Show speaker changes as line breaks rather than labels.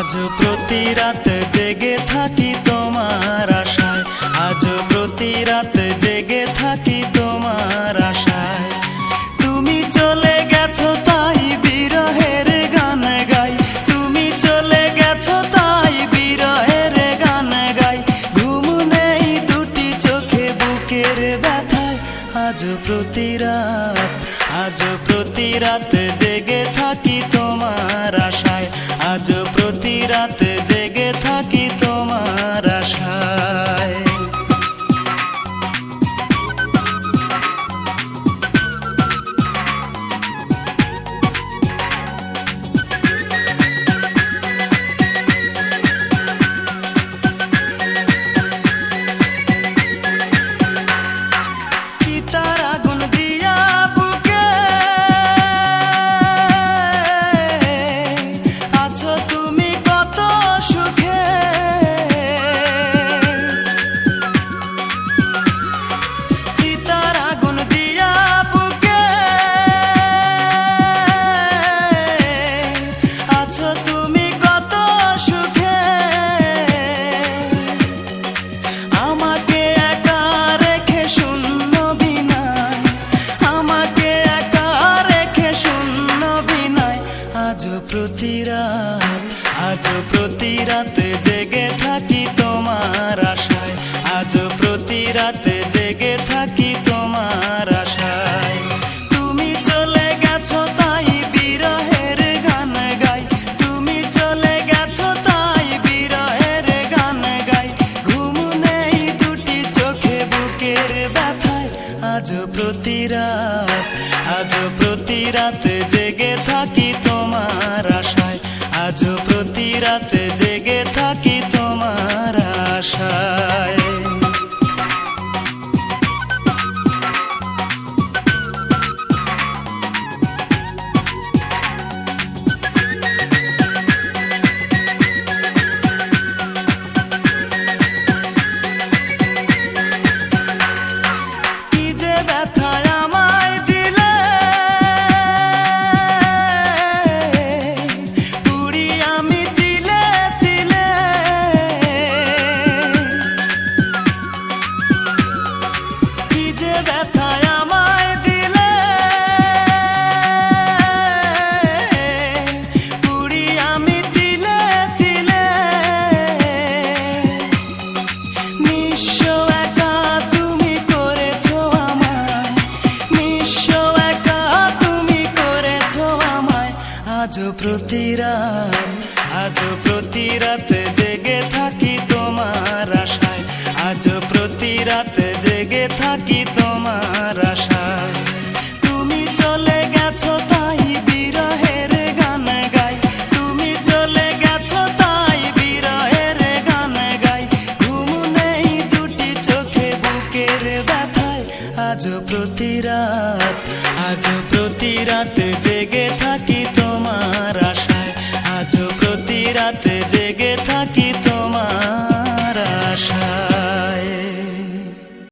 আজ প্রতি রাত জেগে থাকি তোমার আশায়, আজ প্রতি রাত জেগে থাকি তোমার আশায়। তুমি চলে গেছো তাই বিরহের গান গাই, তুমি চলে গেছো তাই বিরহের গান গাই। ঘুম নেই দুটি চোখে বুকের ব্যথায়, আজ প্রতি রাত, আজ প্রতি রাত জেগে থাকি তোমার আশায়, আজ প্রতি রাত জেগে থাকি তোমার আশায়। চিতার আগুন দিয়া বুকে আছো তুমি কত সুখে, চিতার আগুন দিয়া বুকে আছো তুমি কত সুখে। আমাকে একা রেখে শূন্য বিনায়, আমাকে একা রেখে শূন্য বিনায়। আজ প্রতি রাত, আজ প্রতি রাত জেগে থাকি তোমার আশায়, আজ প্রতি রাত জেগে থাকি তোমার আশায়। তুমি চলে গেছো তাই বিরহের গান গাই, তুমি চলে গেছো তাই বিরহের গান গাই। ঘুম নেই দুটি চোখে বুকের ব্যথায়, আজ প্রতি রাত, আজ প্রতি রাত জেগে থাকি তোমার আশায়, আজ প্রতি রাত জেগে থাকি তোমার আশায়। কি যে ব্যথায় আমায় দিলে, পুরি আমি তিলে তিলে। কি যে ব্যথায় আমায় দিলে, পুরি আমি তিলে তিলে। নিঃস্ব একা তুমি করেছো আমায়, নিঃস্ব একা তুমি করেছো আমায়। আজ প্রতি রাত, আজ প্রতি রাত জেগে থাকি তোমার আশায়, আজ প্রতি রাত জেগে থাকি তোমার আশায়। তুমি চলে গেছো তাই বিরহের গান গাই, তুমি চলে গেছো তাই বিরহের গান গাই। ঘুম নেই দুটি চোখে বুকের ব্যথায়, আজ প্রতি রাত, আজ প্রতি রাত জেগে থাকি